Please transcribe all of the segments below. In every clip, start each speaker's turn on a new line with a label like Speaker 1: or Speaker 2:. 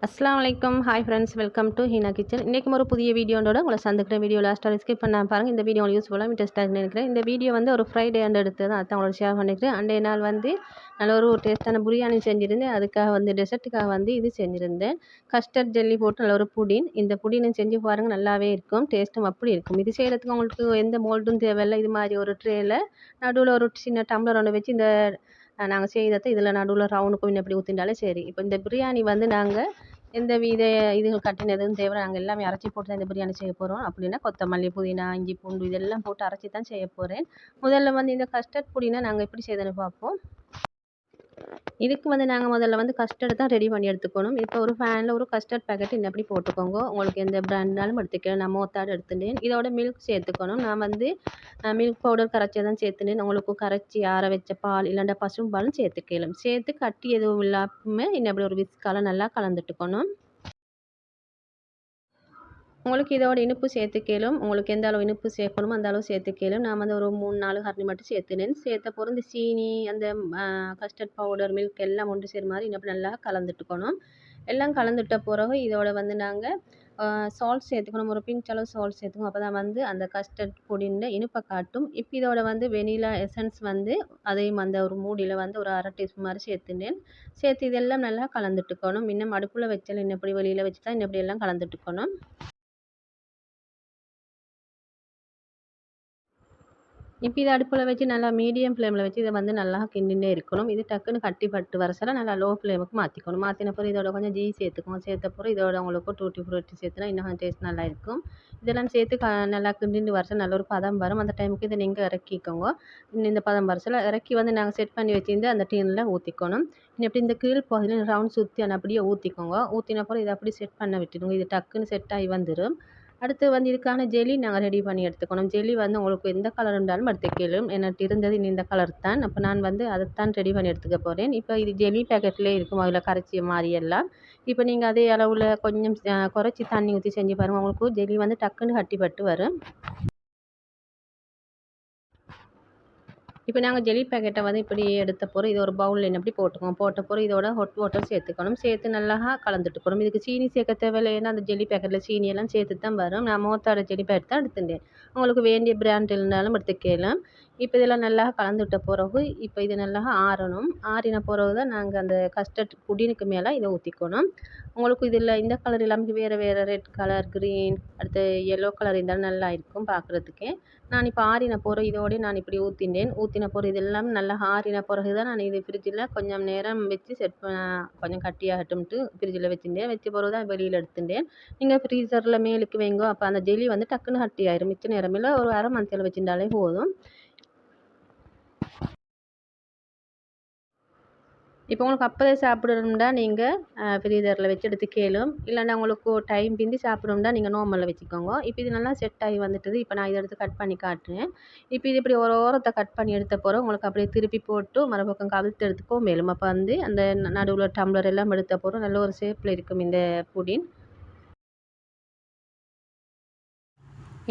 Speaker 1: அஸ்ஸலாமு அலைக்கும். Hi friends, welcome to Heena kitchen. இன்றைக்கும் ஒரு புதிய வீடியோட உங்களை சந்திக்கிறேன். வீடியோ லாஸ்ட்டாக ஸ்கிப் பண்ணாமல் பாருங்கள். இந்த வீடியோ உங்களுக்கு யூஸ்ஃபுல்லாக இன்ட்ரெஸ்ட்டாக நினைக்கிறேன். இந்த வீடியோ வந்து ஒரு ஃப்ரைடே அண்ட் எடுத்து தான் அதான் உங்களோட ஷேர் பண்ணிக்கிறேன். அன்றைய நாள் வந்து நல்ல ஒரு டேஸ்ட்டான பிரியாணி செஞ்சுருந்தேன். அதுக்காக வந்து டெசர்ட்டுக்காக வந்து இது செஞ்சுருந்தேன். கஸ்டர்ட் ஜெல்லி போட்டு நல்ல ஒரு புடின். இந்த புடினும் செஞ்சு பாருங்கள், நல்லாவே இருக்கும். டேஸ்ட்டும் அப்படி இருக்கும். இது செய்கிறதுக்கு உங்களுக்கு எந்த மோல்டும் தேவையில்லை. இது மாதிரி ஒரு ட்ரேயில் நடுவில் ஒரு சின்ன டம்ளர் ஒன்று வச்சு இந்த நாங்கள் செய்ததை இதில் நடுவில் ரவுண்டுக்கு முன்ன எப்படி ஊற்றினாலே சரி. இப்போ இந்த பிரியாணி வந்து நாங்கள் எந்த வித இதுகள் கட்டின எதுவும் தேவை, நாங்கள் எல்லாமே அரைச்சி போட்டு தான் இந்த பிரியாணி செய்ய போகிறோம். அப்படின்னா கொத்தமல்லி, புதினா, இஞ்சி, பூண்டு இதெல்லாம் போட்டு அரைச்சி தான் செய்ய போகிறேன். முதல்ல வந்து இந்த கஸ்டர்ட் பொடினா நாங்கள் எப்படி செய்தோன்னு பார்ப்போம். இதுக்கு வந்து நாங்கள் முதல்ல வந்து கஸ்டர்டு தான் ரெடி பண்ணி எடுத்துக்கணும். இப்போ ஒரு ஃபேனில் ஒரு கஸ்டர்ட் பேக்கெட் இந்த அப்படி போட்டுக்கோங்க. உங்களுக்கு எந்த பிராண்ட்னாலும் எடுத்துக்கலாம். நான் மோத்தாடு எடுத்துட்டேன். இதோட மில்க் சேர்த்துக்கணும். நான் வந்து மில்க் பவுடர் கரைச்சி தான் சேர்த்துனேன். உங்களுக்கு கரைச்சி ஆற வச்ச பால் இல்லைன்னா பசும்பாலும் சேர்த்துக்கலாம். சேர்த்து கட்டி எதுவும் இல்லாமல் இன்னும் அப்படி ஒரு விஸ்கால நல்லா கலந்துட்டுக்கணும். உங்களுக்கு இதோட இனிப்பு சேர்த்துக்கலும். உங்களுக்கு எந்த அளவு இனிப்பு சேர்க்கணுமோ அந்த அளவு சேர்த்துக்கலும். நான் வந்து ஒரு 3-4 ஹரணி மட்டும் சேர்த்துனேன். சேர்த்த பிறகு இந்த சீனி, அந்த கஸ்டர்ட் பவுடர், மில்க் எல்லாம் ஒன்று சேர மாதிரி இன்னும் நல்லா கலந்துட்டுக்கணும். எல்லாம் கலந்துட்ட பிறகு இதோட வந்து நாங்கள் சால்ட் சேர்த்துக்கணும். ஒரு பிஞ்ச் அளவு சால்ட் சேர்த்துக்கணும். அப்போ தான் வந்து அந்த கஸ்டர்ட் பொடியின் இனிப்பை காட்டும். இப்போ இதோட வந்து வெனிலா எசன்ஸ் வந்து அதையும் அந்த ஒரு மூடியில் வந்து ஒரு 1/2 டீஸ்பூன் மாதிரி சேர்த்துனேன். சேர்த்து இதெல்லாம் நல்லா கலந்துட்டுக்கணும். இன்னும் அடுப்பில் வச்சாலும் இன்னும் எப்படி வெளியில் வச்சு தான் இன்னும் இப்படி எல்லாம் கலந்துட்டுக்கணும். இப்போ இதை அடுப்பில் வச்சு நல்லா மீடியம் ஃப்ளேமில் வச்சு இதை வந்து நல்லா கிண்டிகிட்டே இருக்கணும். இது டக்குன்னு கட்டிப்பட்டு வர சொல்ல நல்லா லோ ஃப்ளேமுக்கு மாற்றிக்கணும். மாற்றின பிறகு இதோட கொஞ்சம் ஜீ சேர்த்துக்கணும். சேர்த்த பிறகு இதோட உங்களுக்கு டூட்டி ஃப்ரூட்டி சேர்த்துனா இன்னும் கொஞ்சம் டேஸ்ட் நல்லா இருக்கும். இதெல்லாம் சேர்த்து நல்லா கிண்டிட்டு வர நல்ல ஒரு பதம் வரும். அந்த டைமுக்கு இதை நீங்கள் இறக்கிக்கோங்க. இந்த பதம் வர சொல்ல இறக்கி வந்து நாங்கள் செட் பண்ணி வச்சுருந்து அந்த டீனில் ஊற்றிக்கணும். எப்படி இந்த கீழ் பகுதியில் ரவுண்ட் சுற்றி அப்படியே ஊற்றிக்கோங்க. ஊற்றின பிறகு இதை அப்படி செட் பண்ண விட்டுடுங்க. இது டக்குன்னு செட் ஆகி வந்துடும். அடுத்து வந்து இதுக்கான ஜெல்லி நாங்கள் ரெடி பண்ணி எடுத்துக்கணும். ஜெல்லி வந்து உங்களுக்கு எந்த கலர் இருந்தாலும் எடுத்துக்கலாம். எனக்கு இருந்தது இந்த கலர் தான். அப்போ நான் வந்து அதைத்தான் ரெடி பண்ணி எடுத்துக்க போகிறேன். இப்போ இது ஜெல்லி பேக்கெட்லேயே இருக்கும், அதில் கரைச்சி மாதிரி எல்லாம். இப்போ நீங்கள் அதே அளவில் கொஞ்சம் குறைச்சி தண்ணி ஊற்றி செஞ்சு பாருங்கள். உங்களுக்கு ஜெல்லி வந்து டக்குன்னு கட்டிப்பட்டு வரும். இப்போ நாங்கள் ஜெல்லி பேக்கெட்டை வந்து இப்படி எடுத்த பிறகு இது ஒரு பவுலில் எப்படி போட்டுக்கோங்க. போட்ட பிறகு இதோட ஹாட் வாட்டர் சேர்த்துக்கணும். சேர்த்து நல்லா கலந்துட்டுக்கணும். இதுக்கு சீனி சேர்க்க தேவையில்லை. ஏன்னா அந்த ஜெல்லி பேக்கெட்டில் சீனி எல்லாம் சேர்த்து தான் வரும். நான் மோத்தாட ஜெல்லி பேக்கெட் தான் எடுத்துட்டேன். உங்களுக்கு வேண்டிய பிராண்ட் இருந்தாலும் எடுத்துக்கலாம். இப்போ இதெல்லாம் நல்லா கலந்துவிட்ட பிறகு இப்போ இது நல்லா ஆறணும். ஆறின பிறகு தான் நாங்கள் அந்த கஸ்டர்ட் புடினுக்கு மேலே இதை ஊற்றிக்கணும். உங்களுக்கு இதில் இந்த கலர் இல்லாமல் வேறு ரெட் கலர், க்ரீன், அடுத்து எல்லோ கலர் இருந்தாலும் நல்லா இருக்கும் பார்க்குறதுக்கே. நான் இப்போ ஆறின பிறகு இதோடய நான் இப்படி ஊற்றினேன். ஊற்றின பிறகு இதெல்லாம் நல்லா ஆறின பிறகு தான் நான் இது ஃப்ரிட்ஜில் கொஞ்சம் நேரம் வச்சு கொஞ்சம் கட்டியாகட்டும்ட்டு ஃப்ரிட்ஜில் வச்சுருந்தேன். வச்ச பிறகு தான் வெளியில் எடுத்துட்டேன். நீங்கள் ஃப்ரீசரில் மேலுக்கு வைங்கோ. அப்போ அந்த ஜெல்லி வந்து டக்குன்னு கட்டி ஆயிரும். மிச்ச நேரமில்லை, ஒரு அரை மணித்தில் வச்சுருந்தாலே போதும். இப்போ உங்களுக்கு அப்போதே சாப்பிடணும்னா நீங்கள் ஃப்ரீசரில் வச்சு எடுத்துக்கலாம். இல்லைன்னா உங்களுக்கு டைம் பிந்தி சாப்பிடணும்னா நீங்கள் நார்மலில் வச்சுக்கோங்க. இப்போ இது நல்லா செட் ஆகி வந்துட்டுது. இப்போ நான் இதை எடுத்து கட் பண்ணி காட்டுறேன். இப்போ இது இப்படி ஒரு ஓரத்தை கட் பண்ணி எடுத்த பிறகு உங்களுக்கு அப்படியே திருப்பி போட்டு மறுபக்கம் கவிழ்த்து எடுத்துக்கோ மேலும். அப்போ வந்து அந்த நடுவில் டம்ளர் எல்லாம் எடுத்த பிறகு நல்ல ஒரு ஷேப்பில் இருக்கும் இந்த புடின்.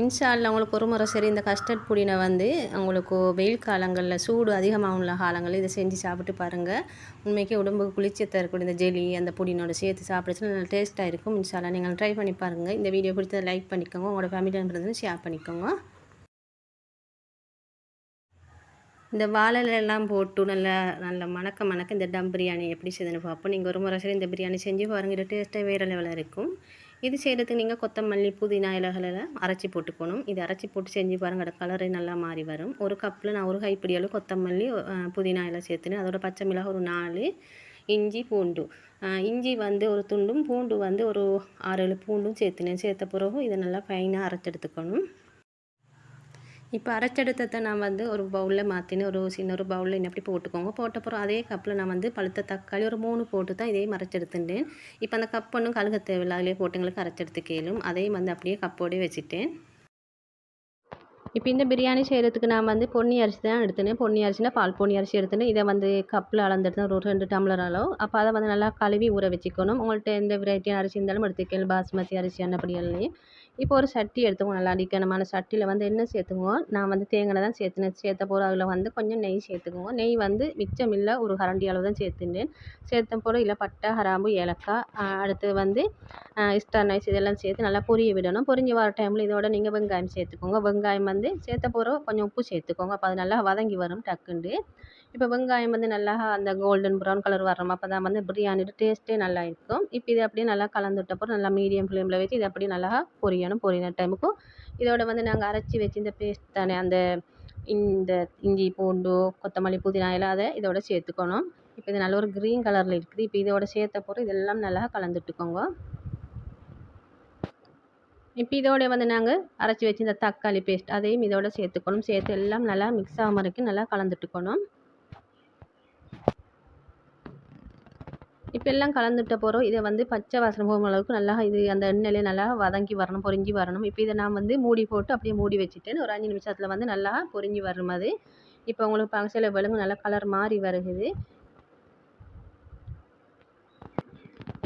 Speaker 1: இன்ஷா அல்லாஹ் உங்களுக்கு ஒரு முறை சரி இந்த கஸ்டர்ட் புடினை வந்து உங்களுக்கு வெயில் காலங்களில் சூடு அதிகமாக உள்ள காலங்களில் இதை செஞ்சு சாப்பிட்டு பாருங்கள். உண்மைக்கே உடம்புக்கு குளிர்ச்சி தரக்கூடிய இந்த ஜெல்லி அந்த புடினோட சேர்த்து சாப்பிடுச்சு நல்லா டேஸ்ட்டாக இருக்கும். இன்ஷா அல்லாஹ் நீங்கள் ட்ரை பண்ணி பாருங்கள். இந்த வீடியோ பிடிச்சதை லைக் பண்ணிக்கோங்க. உங்களோட ஃபேமிலி மெம்பர்ஸ் ஷேர் பண்ணிக்கோங்க. இந்த வாழைலாம் போட்டு நல்லா நல்லா மணக்க இந்த டம் பிரியாணி எப்படி செய்யுதுன்னு பார்ப்போம். நீங்கள் ஒரு முறை சரி இந்த பிரியாணி செஞ்சு பாருங்கள். இது டேஸ்ட்டே வேறு லெவலில் இருக்கும். இது செய்கிறதுக்கு நீங்கள் கொத்தமல்லி, புதினா இலைகளெல்லாம் அரைச்சி போட்டுக்கணும். இது அரைச்சி போட்டு செஞ்சு பாருங்கள். அந்த கலரே நல்லா மாறி வரும். ஒரு கப்பில் நான் ஒரு கைப்பிடி அளவு கொத்தமல்லி, புதினா இலை சேர்த்துனேன். அதோட பச்சை மிளகாய் ஒரு 4, இஞ்சி, பூண்டு. இஞ்சி வந்து ஒரு துண்டும், பூண்டு வந்து ஒரு 6-7 பூண்டும் சேர்த்துனேன். சேர்த்த பிறகு இதை நல்லா ஃபைனாக அரைச்செடுத்துக்கணும். இப்போ அரைச்செடுத்ததை நான் வந்து ஒரு பவுலில் மாற்றினேன். ஒரு சின்ன ஒரு பவுலில் அப்படி போட்டுக்கோங்க. போட்டப்புறம் அதே கப்பில் நான் வந்து பழுத்த தக்காளி ஒரு 3 போட்டு தான் இதையும் அரைச்செடுத்துட்டேன். இப்போ அந்த கப் ஒன்றும் கழுக தேவையில்லை, அதிலே போட்டுங்களுக்கு அரைச்செடுத்து கேளும். அதையும் வந்து அப்படியே கப்போடே வச்சுட்டேன். இப்போ இந்த பிரியாணி செய்கிறதுக்கு நான் வந்து பொன்னி அரிசி தான் எடுத்தேன். பொன்னி அரிசினா பால் பொன்னி அரிசி எடுத்தேன். இதை வந்து கப்பில் அளந்தெடுத்தேன் ஒரு 2 டம்ளர் அளவு. அப்போ அதை வந்து நல்லா கழுவி ஊற வச்சுக்கணும். உங்கள்கிட்ட எந்த வெரைட்டியான அரிசி இருந்தாலும் எடுத்துக்கலாம். பாஸ்மதி அரிசி அன்னப்படி எல்லாம். இப்போ ஒரு சட்டி எடுத்துக்கோங்க. நல்லா அடிக்கணுமான சட்டியில் வந்து எண்ணெய் சேர்த்துக்குவோம். நான் வந்து தேங்காய் தான் சேர்த்துனேன். சேர்த்த போகிற அதில் வந்து கொஞ்சம் நெய் சேர்த்துக்குவோம். நெய் வந்து மிச்சம் இல்லை, ஒரு கரண்டி அளவு தான் சேர்த்துட்டேன். சேர்த்த போகிற இல்லை பட்டை, கிராம்பு, ஏலக்காய், அடுத்து வந்து ஸ்டார் நைஸ் இதெல்லாம் சேர்த்து நல்லா பொரிய விடணும். பொரிஞ்சு வர டைமில் இதோட நீங்கள் வெங்காயம் சேர்த்துக்கோங்க. வெங்காயம் வந்து சேர்த்த போகிற கொஞ்சம் உப்பு சேர்த்துக்கோங்க. அப்போ அது நல்லா வதங்கி வரும் டக்குண்டு. இப்போ வெங்காயம் வந்து நல்லா அந்த கோல்டன் ப்ரௌன் கலர் வரணும். அப்போ தான் வந்து பிரியாணியோட டேஸ்ட்டே நல்லா இருக்கும். இப்போ இதை அப்படியே நல்லா கலந்துட்டப்போ நல்லா மீடியம் ஃப்ளேமில் வச்சு இதை அப்படியே நல்லா பொரியணும். பொரியின டைமுக்கும் இதோட வந்து நாங்கள் அரைச்சி வச்சு இந்த பேஸ்ட் தானே, அந்த இந்த இஞ்சி பூண்டு கொத்தமல்லி புதினா எல்லாம் அதை இதோட சேர்த்துக்கணும். இப்போ இது நல்ல ஒரு க்ரீன் கலரில் இருக்குது. இப்போ இதோட சேர்த்த போகிற இதெல்லாம் நல்லா கலந்துட்டுக்கோங்க. இப்போ இதோட வந்து நாங்கள் அரைச்சி வச்சு இந்த தக்காளி பேஸ்ட் அதையும் இதோட சேர்த்துக்கணும். சேர்த்து எல்லாம் நல்லா மிக்ஸ் ஆகாம வரைக்கும் நல்லா கலந்துட்டுக்கணும். இப்போ எல்லாம் கலந்துட்ட போகிறோம். இதை வந்து பச்சை வாசனை போகும் அளவுக்கு நல்லா இது அந்த எண்ணெயிலே நல்லா வதங்கி வரணும், பொரிஞ்சு வரணும். இப்போ இதை நான் வந்து மூடி போட்டு அப்படியே மூடி வச்சுட்டேன். ஒரு 5 நிமிஷத்தில் வந்து நல்லா பொரிஞ்சு வரும் அது. இப்போ உங்களுக்கு பங்கசில விலங்கு நல்லா கலர் மாறி வருகுது.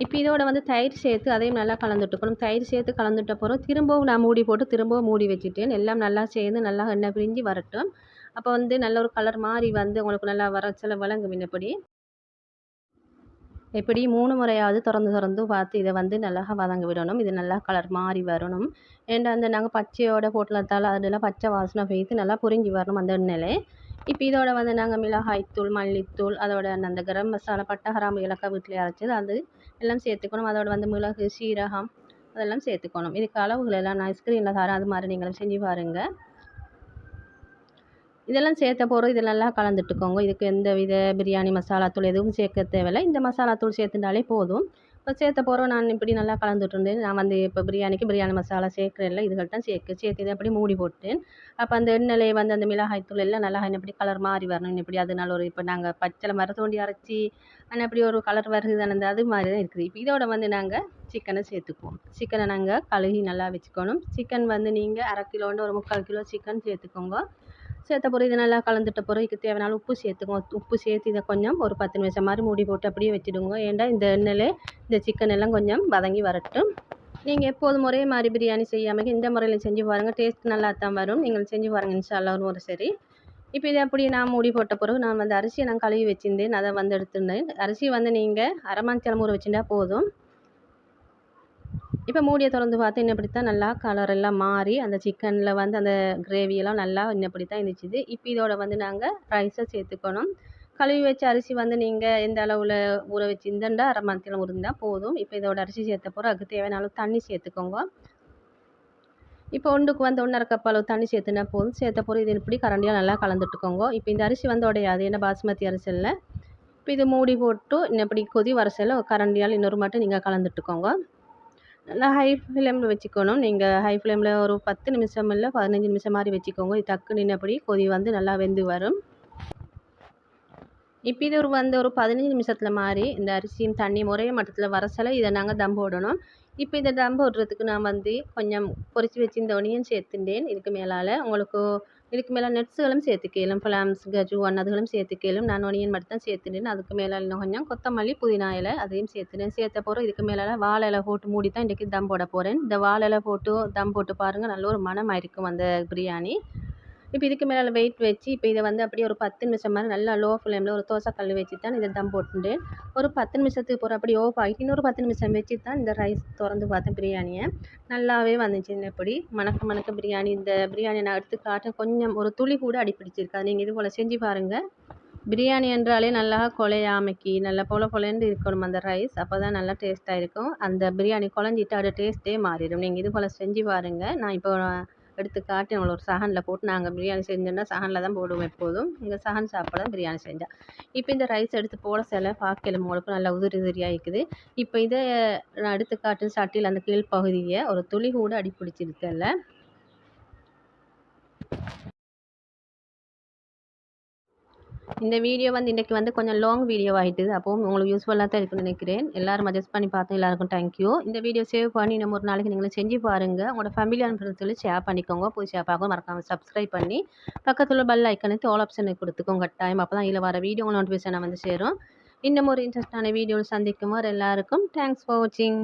Speaker 1: இப்போ இதோட வந்து தயிர் சேர்த்து அதையும் நல்லா கலந்துட்டுக்கணும். தயிர் சேர்த்து கலந்துட்ட போகிறோம். திரும்பவும் நான் மூடி போட்டு திரும்பவும் மூடி வச்சுட்டேன். எல்லாம் நல்லா சேர்ந்து நல்லா எண்ணெய் பிரிஞ்சு வரட்டும். அப்போ வந்து நல்ல ஒரு கலர் மாறி வந்து உங்களுக்கு நல்லா வர சில விலங்கு முன்னப்படி எப்படி 3 முறையாவது திறந்து பார்த்து இதை வந்து நல்லா வதங்க விடணும். இது நல்லா கலர் மாறி வரணும். ஏன்டா அந்த நாங்கள் பச்சையோட போட்டுலத்தால் அதெல்லாம் பச்சை வாசனை போய்த்து நல்லா பொரிஞ்சு வரணும் அந்த எண்ணெயிலே. இப்போ இதோட வந்து நாங்கள் மிளகாய்த்தூள், மல்லித்தூள், அதோட அந்த கரம் மசாலா, பட்டை, கிராம்பு, ஏலக்காய் வீட்டிலே அரைச்சது அது எல்லாம் சேர்த்துக்கணும். அதோட வந்து மிளகு, சீரகம் அதெல்லாம் சேர்த்துக்கணும். இதுக்கு அளவுகள் எல்லாம் நான் ஸ்க்ரீனில் தரேன். அது மாதிரி நீங்களும் செஞ்சு பாருங்கள். இதெல்லாம் சேர்த்த போகிறோம். இது நல்லா கலந்துட்டுக்கோங்க. இதுக்கு எந்த வித பிரியாணி மசாலா தூள் எதுவும் சேர்க்க தேவையில்லை. இந்த மசாலா தூள் சேர்த்துட்டாலே போதும். இப்போ சேர்த்த போகிறோம். நான் இப்படி நல்லா கலந்துட்டுருந்தேன். நான் வந்து இப்போ பிரியாணிக்கு பிரியாணி மசாலா சேர்க்குறேன்ல, இதுகள் தான் சேர்த்து இதை அப்படி மூடி போட்டேன். அப்போ அந்த எண்ணெயிலே வந்து அந்த மிளகாய் தூள் எல்லாம் நல்லா இப்படி கலர் மாறி வரணும். இப்படி அது நல்ல ஒரு இப்போ நாங்கள் பச்சை மரத்தோண்டி அரைச்சி ஆனால் அப்படி ஒரு கலர் வருது அந்த அது மாதிரி தான் இருக்குது. இப்போ இதோட வந்து நாங்கள் சிக்கனை சேர்த்துக்குவோம். சிக்கனை நாங்கள் கழுவி நல்லா வச்சுக்கணும். சிக்கன் வந்து நீங்கள் 1/2 கிலோன்னு ஒரு 3/4 கிலோ சிக்கன் சேர்த்துக்கோங்க. சேர்த்த பிறகு இது நல்லா கலந்துட்ட பிறகு இதுக்கு தேவையான உப்பு சேர்த்துக்குவோம். உப்பு சேர்த்து இதை கொஞ்சம் ஒரு 10 நிமிஷம் மாதிரி மூடி போட்டு அப்படியே வச்சுடுங்க. ஏன்டா இந்த எண்ணெயிலே இந்த சிக்கன் எல்லாம் கொஞ்சம் வதங்கி வரட்டும். நீங்கள் எப்போதும் ஒரே மாதிரி பிரியாணி செய்யாமல் இந்த முறையில் செஞ்சு பாருங்கள். டேஸ்ட் நல்லா தான் வரும். நீங்கள் செஞ்சு பாருங்கள் இன்ஷா அல்லாஹ் ஒரு சரி. இப்போ இதை அப்படியே நான் மூடி போட்ட பிறகு நான் வந்து அரிசியை நான் கழுவி வச்சுருந்தேன். அதை வந்து எடுத்துருந்தேன். அரிசி வந்து நீங்கள் அரை மணிக்கிழமை ஊற வச்சுட்டா போதும். இப்போ மூடியை திறந்து பார்த்து இப்படி தான் நல்லா கலர் எல்லாம் மாறி அந்த சிக்கனில் வந்து அந்த கிரேவியெல்லாம் நல்லா இப்படி தான் இருந்துச்சு. இப்போ இதோட வந்து நாங்கள் ரைஸை சேர்த்துக்கணும். கழுவி வச்ச அரிசி வந்து நீங்கள் எந்த அளவில் ஊற வச்சுருந்தா அரை மணித்திலம் இருந்தால் போதும். இப்போ இதோட அரிசி சேர்த்த போகிறோம். அதுக்கு தேவையான அளவு தண்ணி சேர்த்துக்கோங்க. இப்போ ஒன்றுக்கு வந்து 1.5 கப் அளவு தண்ணி சேர்த்துனா போதும். சேர்த்த போகிற இது இப்படி கரண்டியாக நல்லா கலந்துட்டுக்கோங்க. இப்போ இந்த அரிசி வந்து உடையாது, ஏன்னா பாஸ்மதி அரிசி இல்லை. இப்போ இது மூடி போட்டு இப்படி கொதி வரசையில் கரண்டியால் இன்னொரு மட்டும் நீங்கள் கலந்துட்டுக்கோங்க. நல்லா ஹை ஃப்ளேமில் வச்சுக்கணும். நீங்கள் ஹை ஃப்ளேமில் ஒரு 10 நிமிஷம் இல்லை 15 நிமிஷம் மாதிரி வச்சுக்கோங்க. இது டக்கு நின்னபடி கொதி வந்து நல்லா வெந்து வரும். இப்போ இது ஒரு 15 நிமிஷத்தில் மாதிரி இந்த அரிசியும் தண்ணியும் ஒரே மட்டத்தில் வரசல இதை நாங்கள் தம் போடணும். இப்போ இந்த தம் போடுறதுக்கு நான் வந்து கொஞ்சம் பொரிச்சு வச்சு இந்த ஒனியன் சேர்த்துட்டேன். இதுக்கு மேலால் உங்களுக்கு இதுக்கு மேலே நட்ஸுகளும் சேர்த்துக்கலும், ஃப்ளாம்ஸ், கஜு அதுகளும் சேர்த்துக்கலும். நான் ஒனியன் மட்டும் தான் சேர்த்துட்டேன். அதுக்கு மேலே இன்னும் கொஞ்சம் கொத்தமல்லி, புதினா இலை அதையும் சேர்த்துட்டேன். சேர்த்த போகிறோம். இதுக்கு மேலே வாழை இலை போட்டு மூடி தான் இன்றைக்கி தம் போட போகிறேன். இந்த வாழை இலை போட்டு தம் போட்டு பாருங்கள், நல்ல ஒரு மணமாக இருக்கும் அந்த பிரியாணி. இப்போ இதுக்கு மேலே வெயிட் வச்சு இப்போ இதை வந்து அப்படியே ஒரு 10 நிமிஷம் மாதிரி நல்லா லோ ஃப்ளேமில் ஒரு தோசை கல் வச்சு தான் இதை தம் போட்டுட்டேன். ஒரு 10 நிமிஷத்துக்கு போகிற அப்படி ஓஃப் ஆகிட்டு இன்னொரு 10 நிமிஷம் வச்சு தான் இந்த ரைஸ் திறந்து பார்த்தேன். பிரியாணியை நல்லாவே வந்துச்சு. இப்படி மணக்க பிரியாணி. இந்த பிரியாணி நான் எடுத்து காட்டேன். கொஞ்சம் ஒரு துளி கூட அடிப்பிடிச்சிருக்காது. நீங்கள் இது போல் செஞ்சு பாருங்கள். பிரியாணி என்றாலே நல்லா கொலையாமைக்கு நல்லா பொலன்னு இருக்கணும் அந்த ரைஸ். அப்போ தான் நல்லா டேஸ்ட்டாக இருக்கும். அந்த பிரியாணி குழஞ்சிட்டு அதோட டேஸ்ட்டே மாறிடும். நீங்கள் இது போல் செஞ்சு பாருங்கள். நான் இப்போ எடுத்து காட்டி அவங்கள ஒரு சஹனில் போட்டு நாங்கள் பிரியாணி செஞ்சோன்னா சஹனில் தான் போடுவோம் எப்போதும். இங்கே சஹன் சாப்பாடு தான் பிரியாணி செஞ்சால். இப்போ இந்த ரைஸ் எடுத்து போட சில பார்க்கல உங்களுக்கு நல்லா உதிரியாக இருக்குது. இப்போ இதை நான் எடுத்து காட்டு சட்டியில் அந்த கீழ் பகுதியை ஒரு துளி கூட அடிப்பிடிச்சிருக்கல. இந்த வீடியோ வந்து இன்றைக்கி வந்து கொஞ்சம் லாங் வீடியோ ஆகிட்டுது. அப்போது உங்களுக்கு யூஸ்ஃபுல்லாக தான் இருக்குன்னு நினைக்கிறேன். எல்லாரும் அட்ஜஸ்ட் பண்ணி பார்த்தோம். எல்லாருக்கும் தேங்க்யூ. இந்த வீடியோ சேவ் பண்ணி நம்ம ஒரு நாளைக்கு நீங்களும் செஞ்சு பாருங்கள். உங்களோட ஃபேமிலி அண்ட் ஃப்ரெண்ட்ஸ் ஷேர் பண்ணிக்கோங்க. புதுசாக பார்க்க மறக்காமல் சப்ஸ்கிரைப் பண்ணி பக்கத்தில் பெல் ஐக்கனுக்கு ஆல் ஆப்ஷனுக்கு கொடுத்துக்கோங்க டைம். அப்போ தான் இதில் வர வீடியோ நோட்டிஃபிகேஷனை வந்து சேரும். இன்னும் ஒரு இன்ட்ரெஸ்டான வீடியோவில் சந்திக்கும் வரை எல்லாருக்கும் தேங்க்ஸ் ஃபார் வாட்சிங்.